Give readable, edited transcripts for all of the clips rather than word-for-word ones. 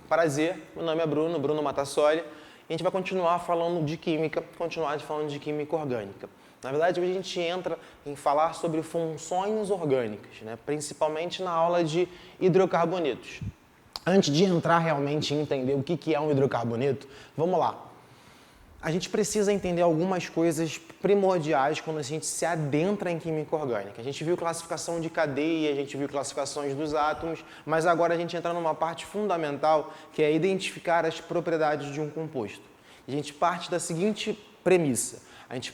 Prazer, meu nome é Bruno Matassoli, e a gente vai continuar falando de química, orgânica. Na verdade, hoje a gente entra em falar sobre funções orgânicas, né? Principalmente na aula de hidrocarbonetos. Antes de entrar realmente em entender o que é um hidrocarboneto, vamos lá. A gente precisa entender algumas coisas primordiais quando a gente se adentra em química orgânica. A gente viu classificação de cadeia, a gente viu classificações dos átomos, mas agora a gente entra numa parte fundamental que é identificar as propriedades de um composto. A gente parte da seguinte premissa. A gente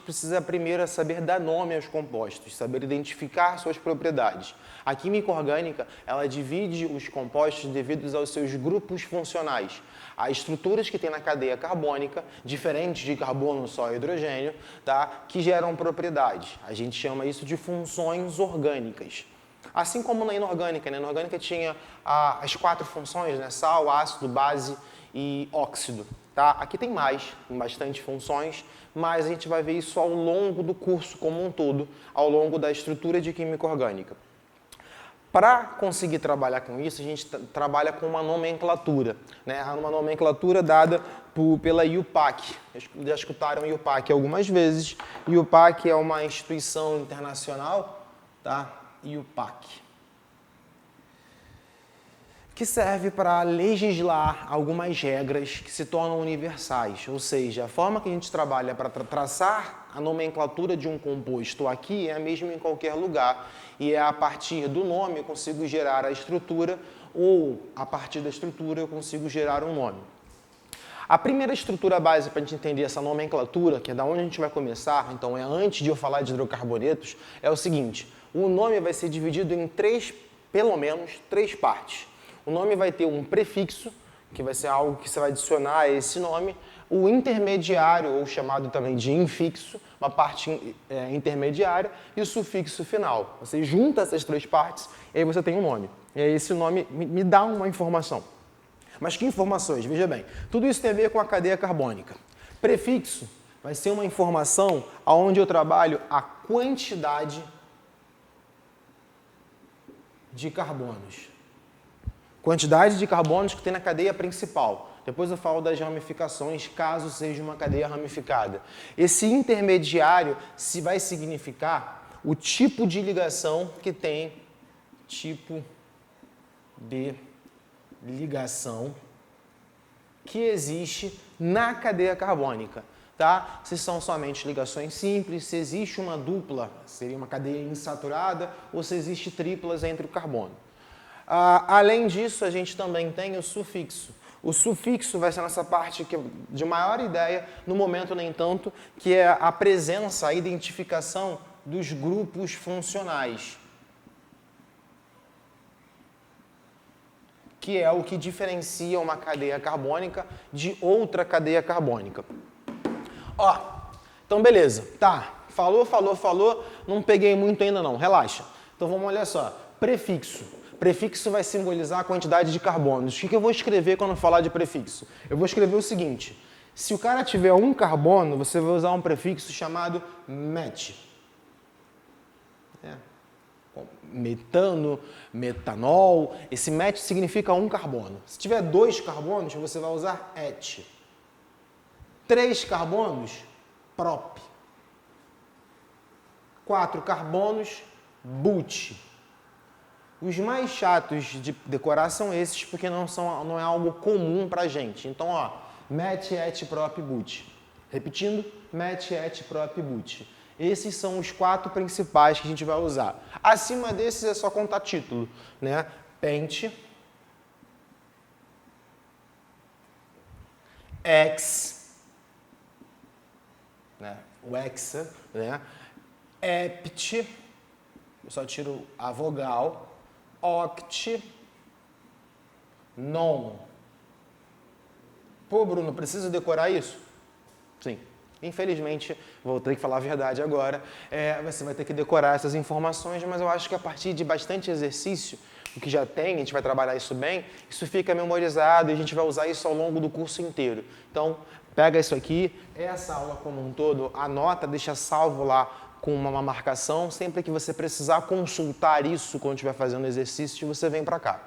precisa primeiro saber dar nome aos compostos, saber identificar suas propriedades. A química orgânica, ela divide os compostos devido aos seus grupos funcionais. Há estruturas que tem na cadeia carbônica, diferentes de carbono, só e hidrogênio, tá? Que geram propriedades. A gente chama isso de funções orgânicas. Assim como na inorgânica, né? Na inorgânica tinha as 4 funções, né? Sal, ácido, base e óxido. Tá? Aqui tem bastante funções, mas a gente vai ver isso ao longo do curso como um todo, ao longo da estrutura de química orgânica. Para conseguir trabalhar com isso, a gente trabalha com uma nomenclatura, né? Uma nomenclatura dada pela IUPAC. Já escutaram IUPAC algumas vezes. IUPAC é uma instituição internacional, tá? IUPAC. Que serve para legislar algumas regras que se tornam universais, ou seja, a forma que a gente trabalha para traçar a nomenclatura de um composto aqui é a mesma em qualquer lugar, e é a partir do nome eu consigo gerar a estrutura, ou a partir da estrutura eu consigo gerar um nome. A primeira estrutura base para a gente entender essa nomenclatura, que é da onde a gente vai começar, então é antes de eu falar de hidrocarbonetos, é o seguinte: o nome vai ser dividido em pelo menos três partes. O nome vai ter um prefixo, que vai ser algo que você vai adicionar a esse nome, o intermediário, ou chamado também de infixo, uma parte intermediária, e o sufixo final. Você junta essas três partes e aí você tem um nome. E aí esse nome me dá uma informação. Mas que informações? Veja bem, tudo isso tem a ver com a cadeia carbônica. Prefixo vai ser uma informação onde eu trabalho a quantidade de carbonos. Quantidade de carbonos que tem na cadeia principal. Depois eu falo das ramificações, caso seja uma cadeia ramificada. Esse intermediário vai significar o tipo de ligação que tem, tipo de ligação que existe na cadeia carbônica. Tá? Se são somente ligações simples, se existe uma dupla, seria uma cadeia insaturada, ou se existe triplas entre o carbono. Além disso, a gente também tem o sufixo. O sufixo vai ser nessa parte de maior ideia, no momento, nem tanto, que é a presença, a identificação dos grupos funcionais, que é o que diferencia uma cadeia carbônica de outra cadeia carbônica. Então beleza, tá, falou, não peguei muito ainda não, relaxa. Então vamos olhar só, prefixo. Prefixo vai simbolizar a quantidade de carbonos. O que eu vou escrever quando falar de prefixo? Eu vou escrever o seguinte: se o cara tiver um carbono, você vai usar um prefixo chamado met. Metano, metanol. Esse met significa um carbono. Se tiver 2 carbonos, você vai usar et. 3 carbonos, prop. 4 carbonos, but. Os mais chatos de decorar são esses, porque não é algo comum pra gente. Então, met, et, prop, but. Repetindo, met, et, prop, but. Esses são os 4 principais que a gente vai usar. Acima desses é só contar título, né? Pent, ex, né? O hexa, né? Hept, eu só tiro a vogal. Oct, non. Pô, Bruno, preciso decorar isso? Sim. Infelizmente, vou ter que falar a verdade agora. Você vai ter que decorar essas informações, mas eu acho que a partir de bastante exercício, o que já tem, a gente vai trabalhar isso bem, isso fica memorizado e a gente vai usar isso ao longo do curso inteiro. Então, pega isso aqui, essa aula como um todo, anota, deixa salvo lá com uma marcação, sempre que você precisar consultar isso quando estiver fazendo exercício, você vem para cá.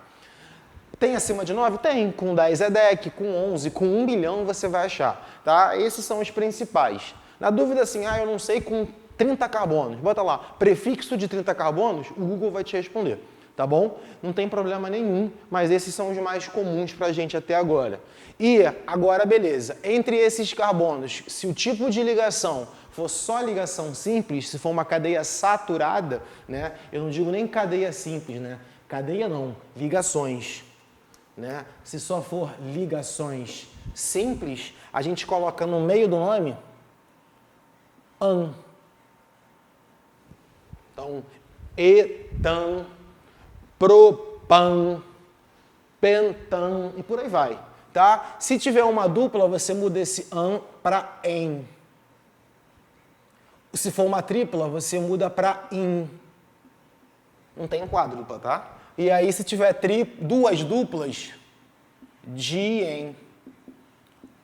Tem acima de 9? Tem. Com 10 é DEC, com 11, com 1 bilhão você vai achar. Tá? Esses são os principais. Na dúvida assim, eu não sei, com 30 carbonos. Bota lá, prefixo de 30 carbonos, o Google vai te responder. Tá bom? Não tem problema nenhum, mas esses são os mais comuns para a gente até agora. E agora, beleza, entre esses carbonos, se o tipo de ligação for só ligação simples, se for uma cadeia saturada, né? Eu não digo nem cadeia simples, né? Cadeia não, ligações. Né? Se só for ligações simples, a gente coloca no meio do nome an. Então, etan, propan, pentan e por aí vai, tá? Se tiver uma dupla, você muda esse an para en. Se for uma tripla, você muda para in. Não tem quádrupla, tá? E aí, se tiver duas duplas, dien.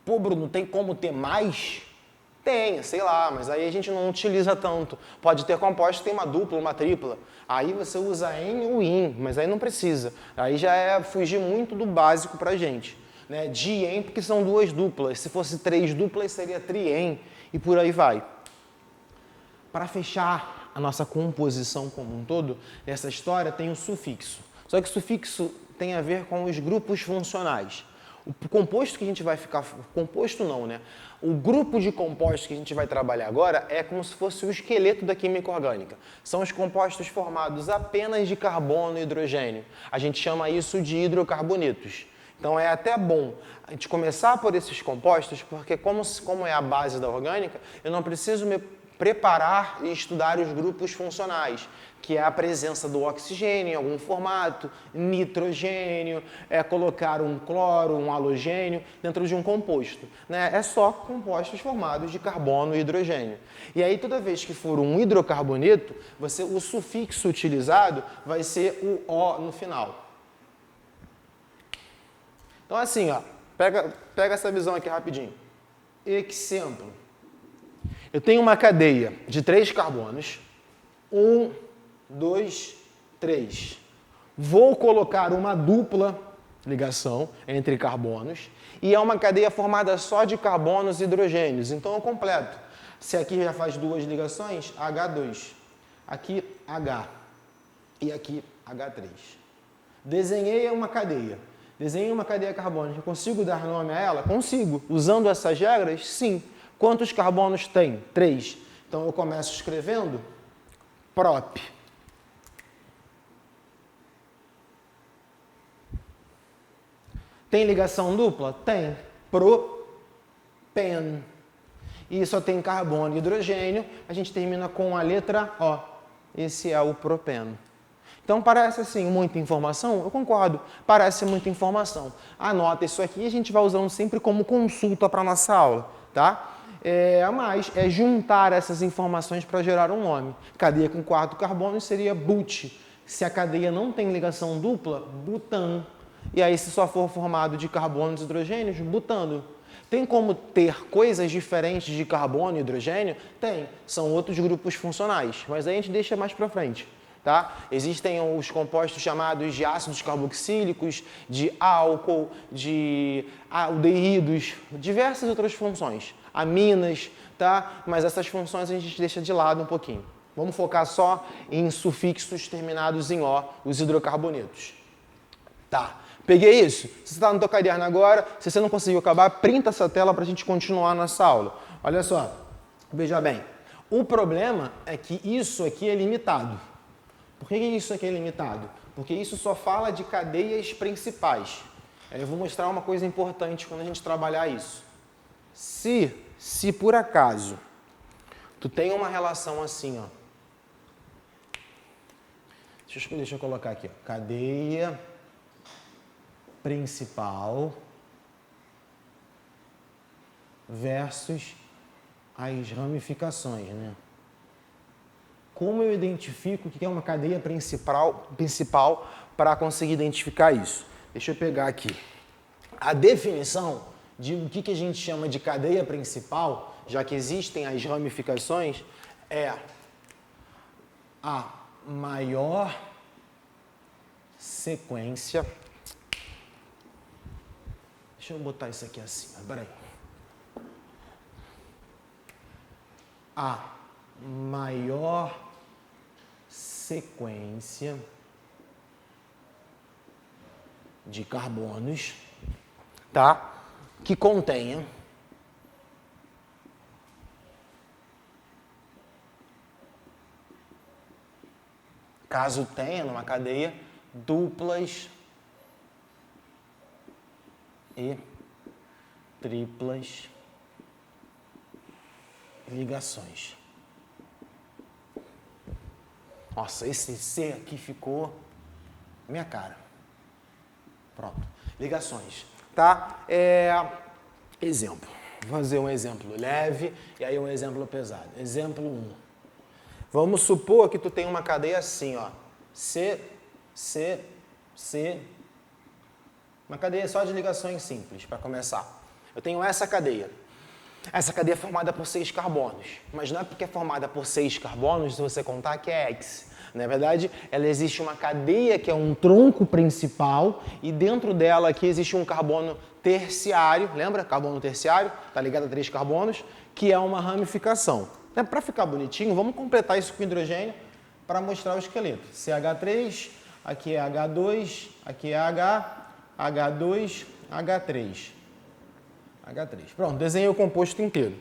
Pô, Bruno, tem como ter mais? Tem, sei lá, mas aí a gente não utiliza tanto. Pode ter composto, tem uma dupla, uma tripla. Aí você usa en ou in, mas aí não precisa. Aí já é fugir muito do básico pra gente. Né? Dien, porque são duas duplas. Se fosse 3 duplas, seria trien. E por aí vai. Para fechar a nossa composição como um todo, essa história tem o sufixo. Só que o sufixo tem a ver com os grupos funcionais. O composto que a gente vai ficar... Composto não, né? O grupo de compostos que a gente vai trabalhar agora é como se fosse o esqueleto da química orgânica. São os compostos formados apenas de carbono e hidrogênio. A gente chama isso de hidrocarbonetos. Então é até bom a gente começar por esses compostos, porque como é a base da orgânica, eu não preciso me preparar e estudar os grupos funcionais, que é a presença do oxigênio em algum formato, nitrogênio, colocar um cloro, um halogênio dentro de um composto. Né? É só compostos formados de carbono e hidrogênio. E aí, toda vez que for um hidrocarboneto, o sufixo utilizado vai ser o O no final. Então, assim, ó, pega essa visão aqui rapidinho. Exemplo. Eu tenho uma cadeia de 3 carbonos. 1, 2, 3. Vou colocar uma dupla ligação entre carbonos e é uma cadeia formada só de carbonos e hidrogênios. Então eu completo. Se aqui já faz 2 ligações, H2. Aqui H. E aqui H3. Desenhei uma cadeia. Desenhei uma cadeia carbônica. Eu consigo dar nome a ela? Consigo. Usando essas regras? Sim. Quantos carbonos tem? 3. Então eu começo escrevendo prop. Tem ligação dupla? Tem. Propen. E só tem carbono e hidrogênio. A gente termina com a letra O. Esse é o propeno. Então parece assim muita informação? Eu concordo. Parece muita informação. Anota isso aqui e a gente vai usando sempre como consulta para a nossa aula, tá? Mas é juntar essas informações para gerar um nome. Cadeia com 4 carbonos seria but. Se a cadeia não tem ligação dupla, butan. E aí, se só for formado de carbonos e hidrogênios, butano. Tem como ter coisas diferentes de carbono e hidrogênio? Tem. São outros grupos funcionais, mas aí a gente deixa mais para frente. Tá? Existem os compostos chamados de ácidos carboxílicos, de álcool, de aldeídos, diversas outras funções, aminas, tá? Mas essas funções a gente deixa de lado um pouquinho. Vamos focar só em sufixos terminados em O, os hidrocarbonetos. Tá, peguei isso. Se você está no teu caderno agora, se você não conseguiu acabar, printa essa tela para a gente continuar nossa aula. Olha só, veja bem, o problema é que isso aqui é limitado. Por que isso aqui é limitado? Porque isso só fala de cadeias principais. Eu vou mostrar uma coisa importante quando a gente trabalhar isso. Se por acaso tu tem uma relação assim, ó. Deixa eu colocar aqui, ó. Cadeia principal versus as ramificações, né? Como eu identifico o que é uma cadeia principal para conseguir identificar isso? Deixa eu pegar aqui. A definição de o que a gente chama de cadeia principal, já que existem as ramificações, é a maior sequência Deixa eu botar isso aqui assim, peraí. A maior sequência de carbonos, tá? Que contenha caso tenha numa cadeia duplas e triplas ligações. Nossa, esse C aqui ficou minha cara. Pronto. Ligações, tá? Exemplo. Vou fazer um exemplo leve e aí um exemplo pesado. Exemplo 1. Vamos supor que tu tem uma cadeia assim, ó. C, C, C. Uma cadeia só de ligações simples, para começar. Eu tenho essa cadeia. Essa cadeia é formada por 6 carbonos. Mas não é porque é formada por 6 carbonos, se você contar, que é X. Na verdade, ela existe uma cadeia que é um tronco principal e dentro dela aqui existe um carbono terciário. Lembra? Carbono terciário, está ligado a 3 carbonos, que é uma ramificação. Para ficar bonitinho, vamos completar isso com hidrogênio para mostrar o esqueleto. CH3, aqui é H2, aqui é H, H2, H3. H3. Pronto, desenhei o composto inteiro.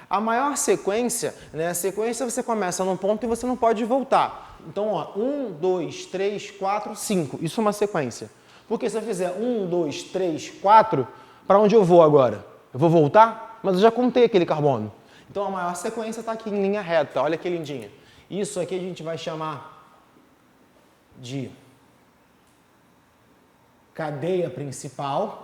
A maior sequência, né? A sequência você começa num ponto e você não pode voltar. Então, ó, 1, 2, 3, 4, 5. Isso é uma sequência. Porque se eu fizer 1, 2, 3, 4, para onde eu vou agora? Eu vou voltar? Mas eu já contei aquele carbono. Então, a maior sequência está aqui em linha reta. Olha que lindinha. Isso aqui a gente vai chamar de cadeia principal.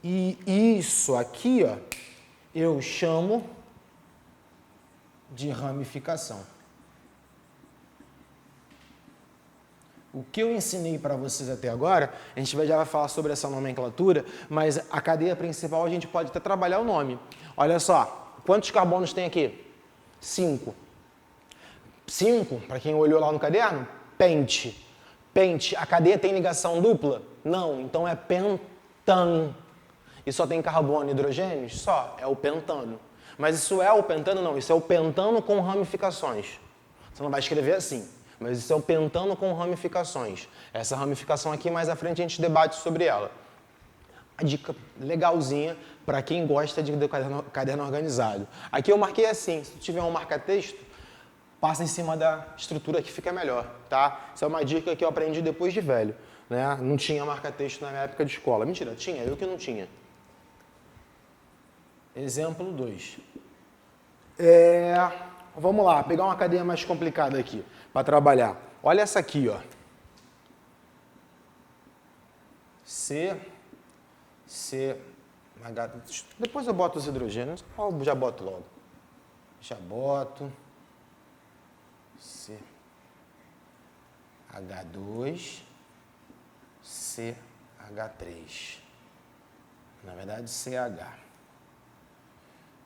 E isso aqui, ó, eu chamo de ramificação. O que eu ensinei para vocês até agora, a gente já vai falar sobre essa nomenclatura, mas a cadeia principal a gente pode até trabalhar o nome. Olha só, quantos carbonos tem aqui? 5. 5, para quem olhou lá no caderno, pente. Pente, a cadeia tem ligação dupla? Não, então é pentano. E só tem carbono e hidrogênio? Só, é o pentano. Mas isso é o pentano? Não, isso é o pentano com ramificações. Você não vai escrever assim, mas isso é o pentano com ramificações. Essa ramificação aqui, mais à frente, a gente debate sobre ela. A dica legalzinha para quem gosta de caderno organizado. Aqui eu marquei assim, se tiver um marca-texto, passa em cima da estrutura que fica melhor, tá? Essa é uma dica que eu aprendi depois de velho, né? Não tinha marca-texto na minha época de escola. Mentira, tinha, eu que não tinha. Exemplo 2. Vamos lá, pegar uma cadeia mais complicada aqui para trabalhar. Olha essa aqui, ó. C, H. Depois eu boto os hidrogênios, eu já boto logo. Já boto. C, H2, CH3. Na verdade, CH.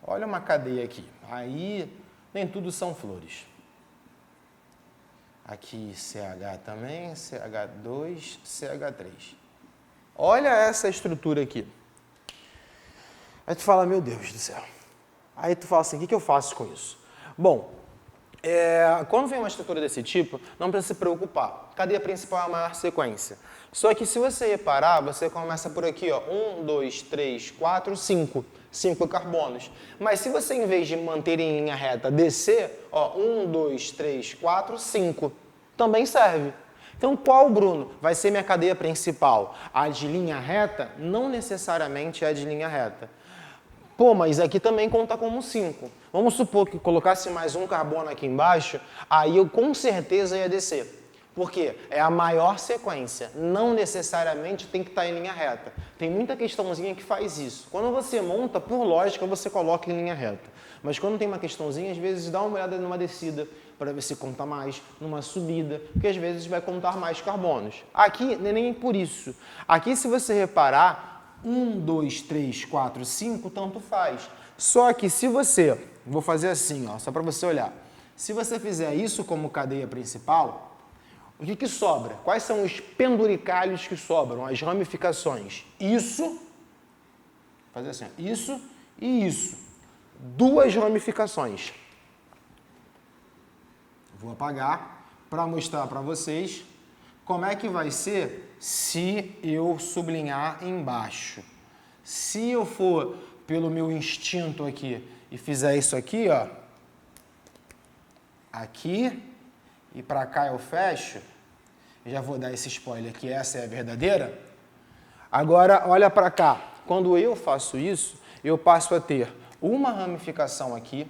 Olha uma cadeia aqui. Aí, nem tudo são flores. Aqui CH também, CH2, CH3. Olha essa estrutura aqui. Aí tu fala, meu Deus do céu. Aí tu fala assim, o que eu faço com isso? Bom, quando vem uma estrutura desse tipo, não precisa se preocupar. Cadeia principal é a maior sequência. Só que se você reparar, você começa por aqui, ó, 1, 2, 3, 4, 5. 5 carbonos. Mas se você, em vez de manter em linha reta, descer, ó, 1, 2, 3, 4, 5, também serve. Então, qual, Bruno, vai ser minha cadeia principal? A de linha reta? Não necessariamente é a de linha reta. Pô, mas aqui também conta como 5. Vamos supor que colocasse mais um carbono aqui embaixo, aí eu com certeza ia descer. Por quê? É a maior sequência, não necessariamente tem que estar em linha reta. Tem muita questãozinha que faz isso. Quando você monta, por lógica, você coloca em linha reta. Mas quando tem uma questãozinha, às vezes dá uma olhada numa descida, para ver se conta mais, numa subida, porque às vezes vai contar mais carbonos. Aqui, nem por isso. Aqui, se você reparar, 1, 2, 3, 4, 5, tanto faz. Só que se você, vou fazer assim, ó, só para você olhar. Se você fizer isso como cadeia principal, o que sobra? Quais são os penduricalhos que sobram, as ramificações? Isso, fazer assim, isso e isso. Duas ramificações. Vou apagar para mostrar para vocês como é que vai ser se eu sublinhar embaixo. Se eu for pelo meu instinto aqui e fizer isso aqui, ó, aqui e para cá eu fecho, já vou dar esse spoiler que essa é a verdadeira. Agora, olha para cá. Quando eu faço isso, eu passo a ter uma ramificação aqui,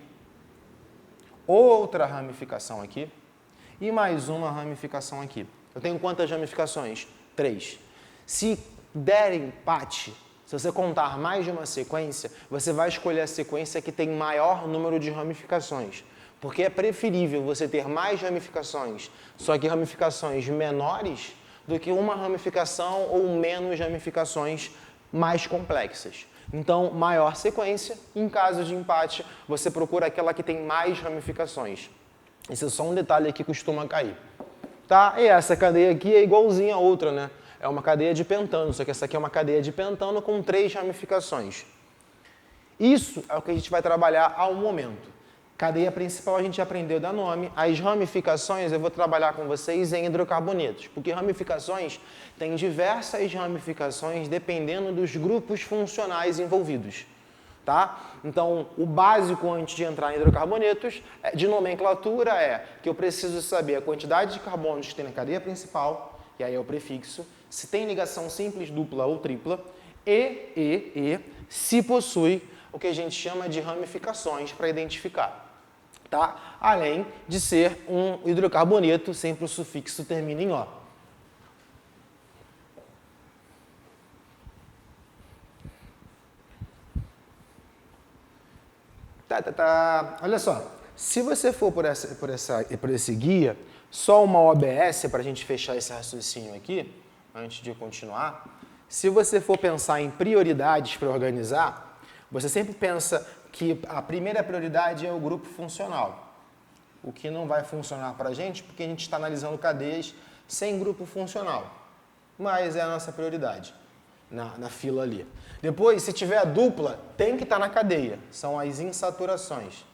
outra ramificação aqui e mais uma ramificação aqui. Eu tenho quantas ramificações? 3. Se der empate, se você contar mais de uma sequência, você vai escolher a sequência que tem maior número de ramificações. Porque é preferível você ter mais ramificações, só que ramificações menores, do que uma ramificação ou menos ramificações mais complexas. Então, maior sequência, em caso de empate, você procura aquela que tem mais ramificações. Esse é só um detalhe que costuma cair. Tá? E essa cadeia aqui é igualzinha a outra, né? É uma cadeia de pentano, só que essa aqui é uma cadeia de pentano com 3 ramificações. Isso é o que a gente vai trabalhar ao momento. Cadeia principal a gente aprendeu a dar nome. As ramificações eu vou trabalhar com vocês em hidrocarbonetos, porque ramificações tem diversas ramificações dependendo dos grupos funcionais envolvidos. Tá? Então, o básico antes de entrar em hidrocarbonetos de nomenclatura é que eu preciso saber a quantidade de carbonos que tem na cadeia principal, e aí é o prefixo, se tem ligação simples, dupla ou tripla, e se possui o que a gente chama de ramificações para identificar. Tá? Além de ser um hidrocarboneto, sempre o sufixo termina em O. Olha só, se você for por esse guia, só uma OBS para a gente fechar esse raciocínio aqui, antes de continuar. Se você for pensar em prioridades para organizar, você sempre pensa que a primeira prioridade é o grupo funcional. O que não vai funcionar para a gente, porque a gente está analisando cadeias sem grupo funcional. Mas é a nossa prioridade, na fila ali. Depois, se tiver a dupla, tem que estar na cadeia. São as insaturações.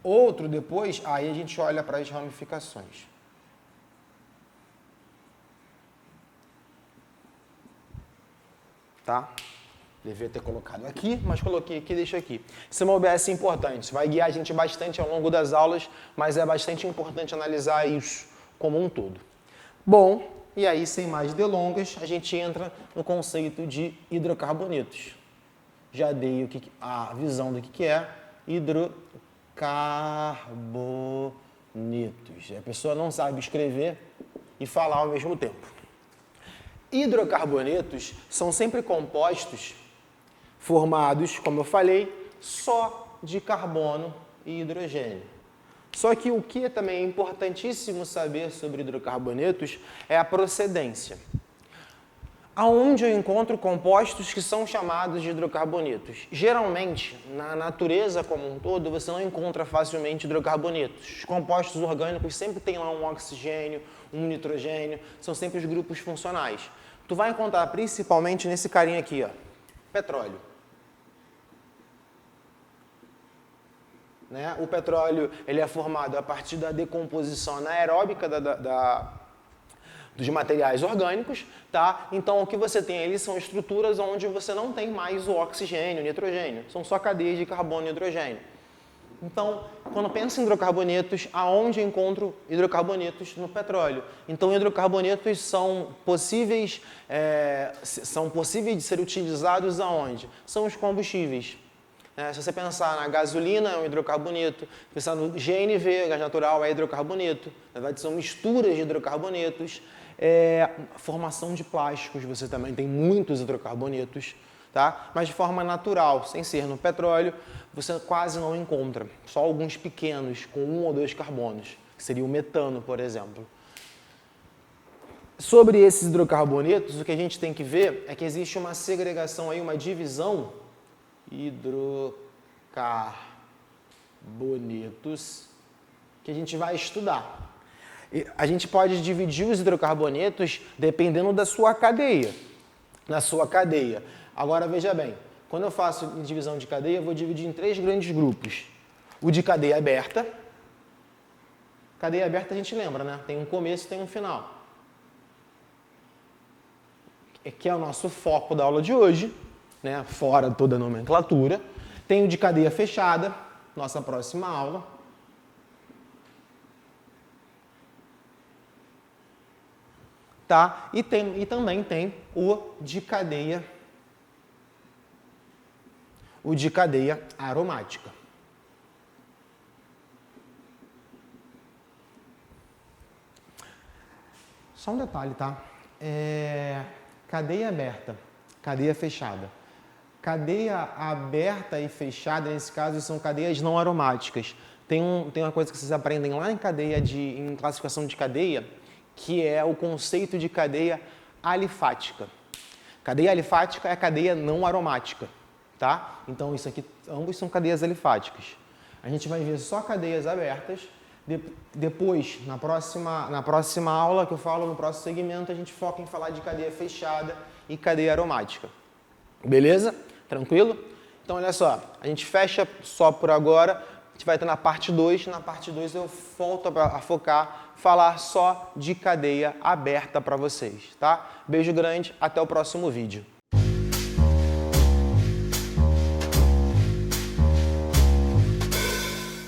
Outro, depois, aí a gente olha para as ramificações. Tá? Devia ter colocado aqui, mas coloquei aqui, deixa aqui. Isso é uma OBS importante, vai guiar a gente bastante ao longo das aulas, mas é bastante importante analisar isso como um todo. Bom, e aí, sem mais delongas, a gente entra no conceito de hidrocarbonetos. Já dei a visão do que é hidrocarbonetos. A pessoa não sabe escrever e falar ao mesmo tempo. Hidrocarbonetos são sempre compostos formados, como eu falei, só de carbono e hidrogênio. Só que o que também é importantíssimo saber sobre hidrocarbonetos é a procedência. Aonde eu encontro compostos que são chamados de hidrocarbonetos? Geralmente, na natureza como um todo, você não encontra facilmente hidrocarbonetos. Os compostos orgânicos sempre tem lá um oxigênio, um nitrogênio, são sempre os grupos funcionais. Tu vai encontrar principalmente nesse carinha aqui, ó, petróleo. Né? O petróleo ele é formado a partir da decomposição anaeróbica dos materiais orgânicos, tá? Então o que você tem ali são estruturas onde você não tem mais o oxigênio, o nitrogênio, são só cadeias de carbono e hidrogênio. Então, quando penso em hidrocarbonetos, aonde eu encontro hidrocarbonetos? No petróleo. Então, hidrocarbonetos são possíveis de ser utilizados aonde? São os combustíveis. Se você pensar na gasolina, é um hidrocarboneto. Pensar no GNV, gás natural, é hidrocarboneto. Na verdade, são misturas de hidrocarbonetos. Formação de plásticos, você também tem muitos hidrocarbonetos. Tá? Mas de forma natural, sem ser no petróleo, você quase não encontra. Só alguns pequenos, com 1 ou 2 carbonos, que seria o metano, por exemplo. Sobre esses hidrocarbonetos, o que a gente tem que ver é que existe uma segregação aí, uma divisão hidrocarbonetos que a gente vai estudar. A gente pode dividir os hidrocarbonetos dependendo da sua cadeia. Na sua cadeia. Agora, veja bem, quando eu faço divisão de cadeia, eu vou dividir em 3 grandes grupos. O de cadeia aberta. Cadeia aberta a gente lembra, né? Tem um começo e tem um final. Que é o nosso foco da aula de hoje, né? Fora toda a nomenclatura. Tem o de cadeia fechada, nossa próxima aula. Tá? E também tem o de cadeia aromática. Só um detalhe, tá? Cadeia aberta, cadeia fechada. Cadeia aberta e fechada, nesse caso, são cadeias não aromáticas. Tem uma coisa que vocês aprendem lá em classificação de cadeia, que é o conceito de cadeia alifática. Cadeia alifática é a cadeia não aromática, tá? Então, isso aqui, ambos são cadeias alifáticas. A gente vai ver só cadeias abertas. Depois, na próxima aula que eu falo, no próximo segmento, a gente foca em falar de cadeia fechada e cadeia aromática. Beleza? Tranquilo? Então, olha só, a gente fecha só por agora. A gente vai estar na parte 2. Na parte 2 eu volto a falar só de cadeia aberta para vocês, tá? Beijo grande, até o próximo vídeo.